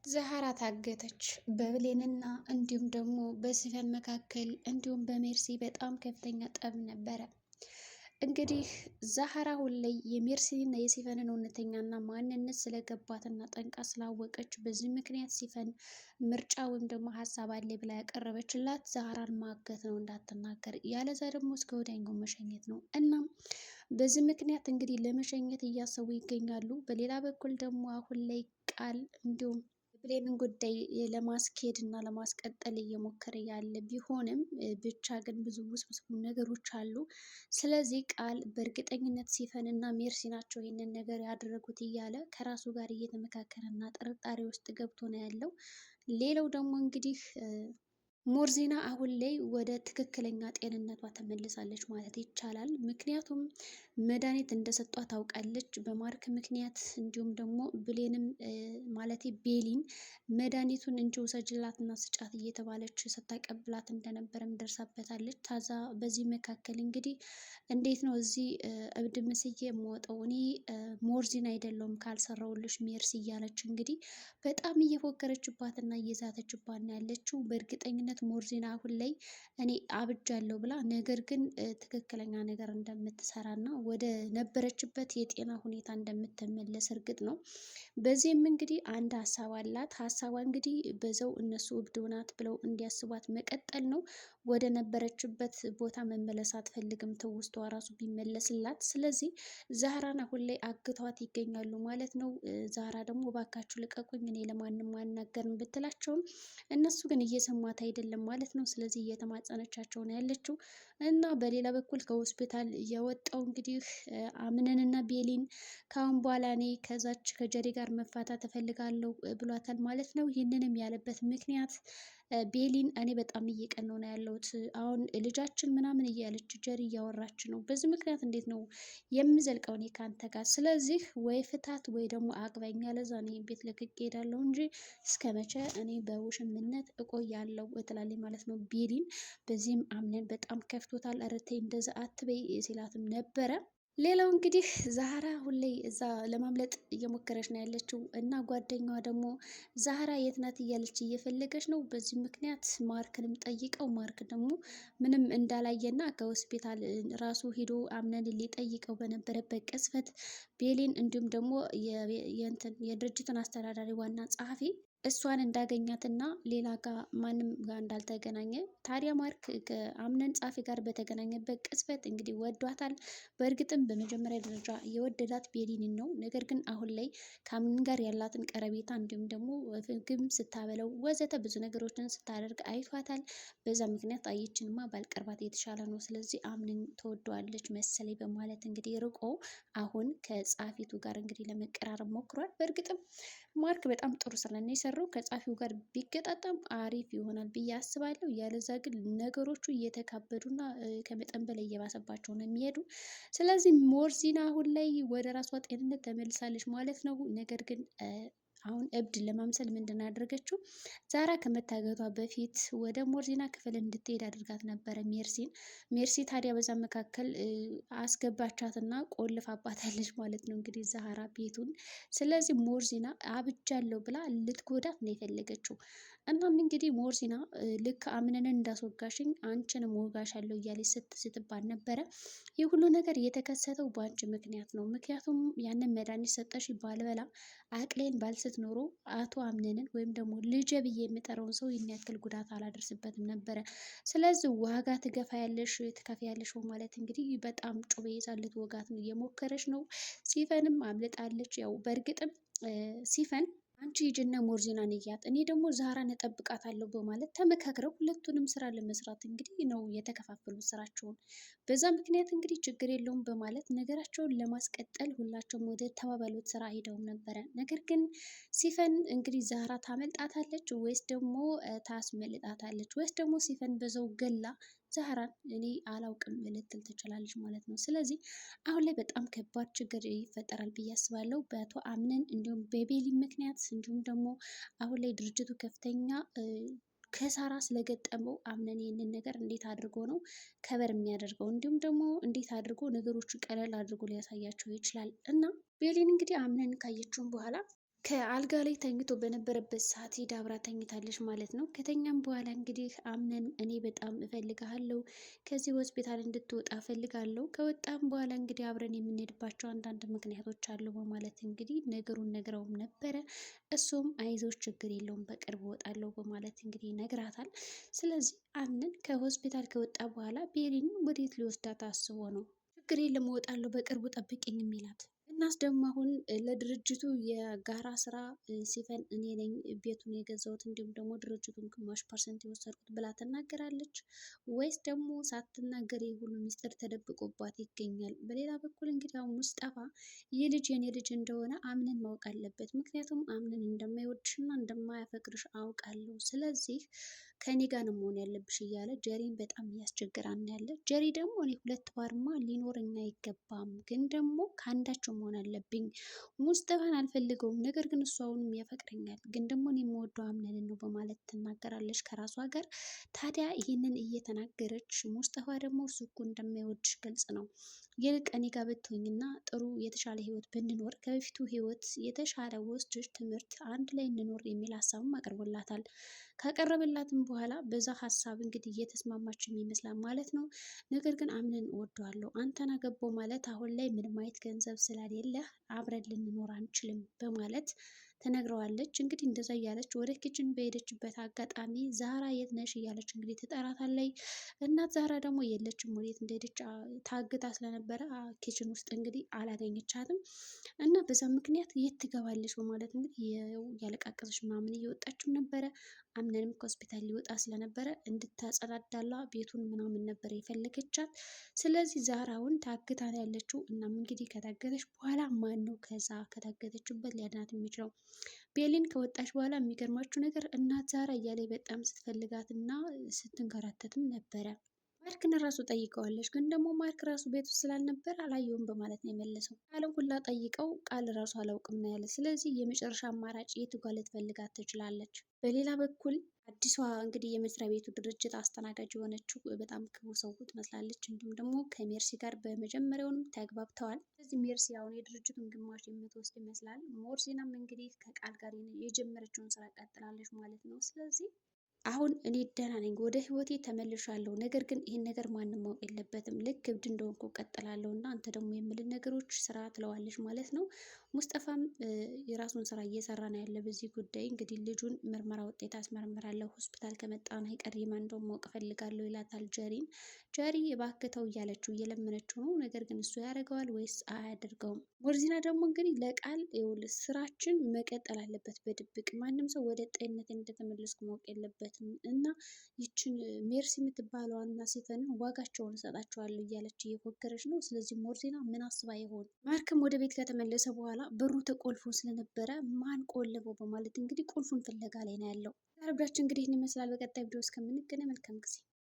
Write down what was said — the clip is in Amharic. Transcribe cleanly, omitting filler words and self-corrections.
ዛህራ ታገተች። በብሌንና እንዲሁም ደግሞ በሲፈን መካከል እንዲሁም በሜርሲ በጣም ከፍተኛ ጠብ ነበረ። እንግዲህ ዛህራ አሁን ላይ የሜርሲንና የሲፈንን እውነተኛና ማንነት ስለገባትና ጠንቃ ስላወቀች በዚህ ምክንያት ሲፈን ምርጫ ወይም ደግሞ ሀሳብ አለ ብላ ያቀረበችላት ዛህራን ማገት ነው፣ እንዳትናገር፣ ያለዛ ደግሞ እስከ ወዲያኛው መሸኘት ነው። እናም በዚህ ምክንያት እንግዲህ ለመሸኘት እያሰቡ ይገኛሉ። በሌላ በኩል ደግሞ አሁን ላይ ቃል እንዲሁም ብሌንን ጉዳይ ለማስኬድ እና ለማስቀጠል እየሞከረ ያለ ቢሆንም ብቻ ግን ብዙ ውስብስብ ነገሮች አሉ። ስለዚህ ቃል በእርግጠኝነት ሲፈን እና ሜርሲ ናቸው ይህንን ነገር ያደረጉት እያለ ከራሱ ጋር እየተመካከረ እና ጥርጣሬ ውስጥ ገብቶ ነው ያለው። ሌላው ደግሞ እንግዲህ ሞርዚና አሁን ላይ ወደ ትክክለኛ ጤንነቷ ተመልሳለች ማለት ይቻላል። ምክንያቱም መድኃኒት እንደሰጧት ታውቃለች በማርክ ምክንያት። እንዲሁም ደግሞ ብሌንም ማለት ቤሊን መድኃኒቱን እንጂ ውሰጅላትና ስጫት እየተባለች ስታቀብላት እንደነበረም ደርሳበታለች። ታዛ በዚህ መካከል እንግዲህ እንዴት ነው እዚህ እብድ ምስዬ የምወጣው እኔ ሞርዚና አይደለሁም ካልሰራውልሽ ሜርሲ እያለች እንግዲህ በጣም እየፎከረችባትና እየዛተችባት ነው ያለችው። በእርግጠኝነት ሞርዚና አሁን ላይ እኔ አብጃለሁ ብላ ነገር ግን ትክክለኛ ነገር እንደምትሰራና ወደ ነበረችበት የጤና ሁኔታ እንደምትመለስ እርግጥ ነው። በዚህም እንግዲህ አንድ ሀሳብ አላት። ሀሳቧ እንግዲህ በዛው እነሱ እብድ ናት ብለው እንዲያስቧት መቀጠል ነው። ወደ ነበረችበት ቦታ መመለስ አትፈልግም፣ ትውስቷ ራሱ ቢመለስላት። ስለዚህ ዛህራን አሁን ላይ አግተዋት ይገኛሉ ማለት ነው። ዛህራ ደግሞ እባካችሁ ልቀቁኝ እኔ ለማንም አልናገርም ብትላቸውም እነሱ ግን እየሰሟት አይደለም ማለት ነው። ስለዚህ እየተማጸነቻቸው ነው ያለችው። እና በሌላ በኩል ከሆስፒታል የወጣው እንግዲህ አምነንና ቤሊን ከአሁን በኋላ እኔ ከዛች ከጀሪ ጋር መፋታት እፈልጋለሁ ብሏታል ማለት ነው። ይህንንም ያለበት ምክንያት ቤሊን እኔ በጣም እየቀነው ነው ያለሁት አሁን ልጃችን ምናምን እያለች ጀሪ እያወራች ነው። በዚህ ምክንያት እንዴት ነው የምዘልቀው እኔ ከአንተ ጋር? ስለዚህ ወይ ፍታት ወይ ደግሞ አግባኝ፣ ያለዛ እኔ ቤት ለቅቄ እሄዳለሁ እንጂ እስከ መቼ እኔ በውሽምነት እቆያለሁ ትላለች ማለት ነው ቤሊን። በዚህም አምነን በጣም ከፍቶታል። ኧረ ተይ እንደዛ አትበይ ሲላትም ነበረ። ሌላው እንግዲህ ዛህራ ሁሌ እዛ ለማምለጥ እየሞከረች ነው ያለችው እና ጓደኛዋ ደግሞ ዛህራ የት ናት እያለች እየፈለገች ነው። በዚህ ምክንያት ማርክንም ጠይቀው ማርክ ደግሞ ምንም እንዳላየና ከሆስፒታል ራሱ ሄዶ አምነን ሊጠይቀው በነበረበት ቅጽበት ቤሊን እንዲሁም ደግሞ የድርጅቱን አስተዳዳሪ ዋና ጸሐፊ እሷን እንዳገኛትና ሌላ ጋር ማንም ጋር እንዳልተገናኘ። ታዲያ ማርክ ከአምነን ጸሐፊ ጋር በተገናኘበት ቅጽበት እንግዲህ ወዷታል። በእርግጥም በመጀመሪያ ደረጃ የወደዳት ቤሊንን ነው። ነገር ግን አሁን ላይ ከአምነን ጋር ያላትን ቀረቤታ እንዲሁም ደግሞ ምግብ ስታበለው ወዘተ ብዙ ነገሮችን ስታደርግ አይቷታል። በዛ ምክንያት አየችንማ ባልቀርባት የተሻለ ነው፣ ስለዚህ አምነን ተወደዋለች መሰለኝ በማለት እንግዲህ ርቆ አሁን ከጸሐፊቱ ጋር እንግዲህ ለመቀራረብ ሞክሯል። በእርግጥም ማርክ በጣም ጥሩ ስራ ነው የሰራው። ከጸሐፊው ጋር ቢገጣጠም አሪፍ ይሆናል ብዬ አስባለሁ። ያለዛ ግን ነገሮቹ እየተካበዱና ከመጠን በላይ እየባሰባቸው ነው የሚሄዱ። ስለዚህ ሞርዚና አሁን ላይ ወደ ራሷ ጤንነት ተመልሳለች ማለት ነው። ነገር ግን አሁን እብድ ለማምሰል ምንድን ያደረገችው? ዛራ ከመታገቷ በፊት ወደ ሞርዚና ክፍል እንድትሄድ አድርጋት ነበረ ሜርሲን። ሜርሲ ታዲያ በዛ መካከል አስገባቻትና ቆልፋባታለች ማለት ነው እንግዲህ ዛራ ቤቱን። ስለዚህ ሞርዚና አብጃለሁ ብላ ልትጎዳት ነው የፈለገችው። እናም እንግዲህ ሞርዚና ልክ አምነንን እንዳስወጋሽኝ አንቺንም ወጋሻለሁ እያለች ስትባል ነበረ። ይህ ሁሉ ነገር የተከሰተው በአንቺ ምክንያት ነው። ምክንያቱም ያንን መድኃኒት ሰጠሽ ባልበላ አቅሌን ባልስት ኖሮ አቶ አምነንን ወይም ደግሞ ልጄ ብዬ የምጠራውን ሰው የሚያክል ጉዳት አላደርስበትም ነበረ። ስለዚህ ዋጋ ትከፍያለሽ ማለት እንግዲህ በጣም ጩቤ ይዛ ልትወጋት ነው እየሞከረች ነው። ሲፈንም አምልጣለች። ያው በእርግጥም ሲፈን አንቺ ሂጂና ሞርዚናን እያት እኔ ደግሞ ዛራን እጠብቃታለሁ በማለት ተመካክረው ሁለቱንም ስራ ለመስራት እንግዲህ ነው የተከፋፈሉት ስራቸውን። በዛ ምክንያት እንግዲህ ችግር የለውም በማለት ነገራቸውን ለማስቀጠል ሁላቸውም ወደ ተባባሉት ስራ ሄደውም ነበረ። ነገር ግን ሲፈን እንግዲህ ዛራ ታመልጣታለች ወይስ ደግሞ ታስመልጣታለች ወይስ ደግሞ ሲፈን በዛው ገላ ዛህራን እኔ አላውቅም ልትል ትችላለች ማለት ነው። ስለዚህ አሁን ላይ በጣም ከባድ ችግር ይፈጠራል ብዬ አስባለሁ በአቶ አምነን እንዲሁም በቤሊ ምክንያት። እንዲሁም ደግሞ አሁን ላይ ድርጅቱ ከፍተኛ ከሳራ ስለገጠመው አምነን ይህንን ነገር እንዴት አድርጎ ነው ከበር የሚያደርገው እንዲሁም ደግሞ እንዴት አድርጎ ነገሮቹ ቀለል አድርጎ ሊያሳያቸው ይችላል። እና ቤሊን እንግዲህ አምነን ካየችውን በኋላ ከአልጋ ላይ ተኝቶ በነበረበት ሰዓት ሄዳ አብራ ተኝታለች ማለት ነው። ከተኛም በኋላ እንግዲህ አምነን እኔ በጣም እፈልግሃለሁ፣ ከዚህ ሆስፒታል እንድትወጣ እፈልጋለሁ፣ ከወጣም በኋላ እንግዲህ አብረን የምንሄድባቸው አንዳንድ ምክንያቶች አሉ በማለት እንግዲህ ነገሩን ነግረውም ነበረ። እሱም አይዞች ችግር የለውም በቅርብ እወጣለሁ በማለት እንግዲህ ነግራታል። ስለዚህ አምነን ከሆስፒታል ከወጣ በኋላ ቤሪን ወዴት ሊወስዳት አስቦ ነው? ችግር የለም እወጣለሁ በቅርቡ ጠብቂኝ የሚላት እናስ ደግሞ አሁን ለድርጅቱ የጋራ ስራ ሲፈን እኔ ነኝ ቤቱን የገዛሁት እንዲሁም ደግሞ ድርጅቱን ግማሽ ፐርሰንት የወሰድኩት ብላ ትናገራለች ወይስ ደግሞ ሳትናገር ሁሉ ሚስጥር ተደብቆባት ይገኛል? በሌላ በኩል እንግዲህ አሁን ሙስጠፋ ይህ ልጅ የኔ ልጅ እንደሆነ አምነን ማወቅ አለበት። ምክንያቱም አምነን እንደማይወድሽና እንደማያፈቅርሽ አውቃለሁ። ስለዚህ ከኔ ጋር ነው መሆን ያለብሽ እያለ ጀሪን በጣም እያስቸገራን ያለ። ጀሪ ደግሞ እኔ ሁለት ባርማ ሊኖረኝ አይገባም፣ ግን ደግሞ ከአንዳቸው መሆን አለብኝ። ሙስጠፋን አልፈልገውም፣ ነገር ግን እሱ አሁንም ያፈቅረኛል፣ ግን ደግሞ እኔ የምወደው አምነን ነው በማለት ትናገራለች ከራሷ ጋር። ታዲያ ይህንን እየተናገረች ሙስጠፋ ደግሞ እሱ እኮ እንደማይወድሽ ግልጽ ነው፣ ይልቅ እኔ ጋር ብትሆኝና ጥሩ የተሻለ ህይወት ብንኖር ከበፊቱ ህይወት የተሻለ ወስድሽ ትምህርት አንድ ላይ እንኖር የሚል ሀሳብም አቅርቦላታል። ካቀረበላትም በኋላ በዛ ሀሳብ እንግዲህ እየተስማማችም ይመስላል ማለት ነው። ነገር ግን አምነን እወደዋለሁ፣ አንተን አገባው ማለት አሁን ላይ ምንም አይነት ገንዘብ ስላሌለ አብረን ልንኖር አንችልም በማለት ተነግረዋለች። እንግዲህ እንደዛ እያለች ወደ ኪችን በሄደችበት አጋጣሚ ዛራ የት ነሽ እያለች እንግዲህ ትጠራታለች። እናት ዛራ ደግሞ የለችም፣ ወዴት እንደሄደች ታግታ ስለነበረ ኪችን ውስጥ እንግዲህ አላገኘቻትም እና በዛ ምክንያት የት ትገባለች በማለት እንግዲህ ያለቃቀሰች ምናምን እየወጣችም ነበረ። አምነንም ከሆስፒታል ሊወጣ ስለነበረ እንድታጸዳዳላ ቤቱን ምናምን ነበር የፈለገቻት። ስለዚህ ዛራውን ታግታ ነው ያለችው። እናም እንግዲህ ከታገተች በኋላ ማን ነው ከዛ ከታገተችበት ሊያድናት የሚችለው? ቤሊን ከወጣች በኋላ የሚገርማችሁ ነገር እናት ዛራ እያለ በጣም ስትፈልጋት እና ስትንከራተትም ነበረ። ማርክን ራሱ ጠይቀዋለች፣ ግን ደግሞ ማርክ ራሱ ቤት ውስጥ ስላልነበር አላየውም በማለት ነው የመለሰው። ቃልን ሁላ ጠይቀው ቃል ራሱ አላውቅም ነው ያለ። ስለዚህ የመጨረሻ አማራጭ የቱ ጋር ልትፈልጋት ትችላለች? በሌላ በኩል አዲሷ እንግዲህ የመስሪያ ቤቱ ድርጅት አስተናጋጅ የሆነችው በጣም ክቡ ሰው ትመስላለች። እንዲሁም ደግሞ ከሜርሲ ጋር በመጀመሪያውንም ተግባብተዋል። ስለዚህ ሜርሲ አሁን የድርጅቱን ግማሽ የምትወስድ ይመስላል። ሞርሲናም እንግዲህ ከቃል ጋር የጀመረችውን ስራ ቀጥላለች ማለት ነው። ስለዚህ አሁን እኔ ደህና ነኝ፣ ወደ ህይወቴ ተመልሻለሁ። ነገር ግን ይህን ነገር ማንም ማወቅ የለበትም። ልክ እብድ እንደሆንኩ ቀጥላለሁ እና አንተ ደግሞ የምልን ነገሮች ስራ ትለዋለች ማለት ነው። ሙስጠፋም የራሱን ስራ እየሰራ ነው ያለ በዚህ ጉዳይ። እንግዲህ ልጁን ምርመራ ውጤት አስመርምራለሁ፣ ሆስፒታል ከመጣ ነው አይቀር ማን እንደሆነ ማወቅ እፈልጋለሁ ይላታል ጀሪን። ጀሪ እባክተው እያለችው እየለመነችው ነው። ነገር ግን እሱ ያደርገዋል ወይስ አያደርገውም? ሞርዚና ደግሞ እንግዲህ ለቃል ስራችን መቀጠል አለበት በድብቅ ማንም ሰው ወደ ጤንነት እንደተመለስኩ ማወቅ የለበትም እና ይችን ሜርሲ የምትባለዋን እና ሲፈንን ዋጋቸውን እሰጣቸዋለሁ እያለች እየፎከረች ነው። ስለዚህ ሞርዚና ምን አስባ ይሆን? ማርክም ወደ ቤት ከተመለሰ በኋላ በሩ ተቆልፎ ስለነበረ ማን ቆልፈው በማለት እንግዲህ ቁልፉን ፍለጋ ላይ ነው ያለው። ቪዲዮአችን እንግዲህ ይህን ይመስላል። በቀጣይ ቪዲዮ እስከምንገናኝ መልካም ጊዜ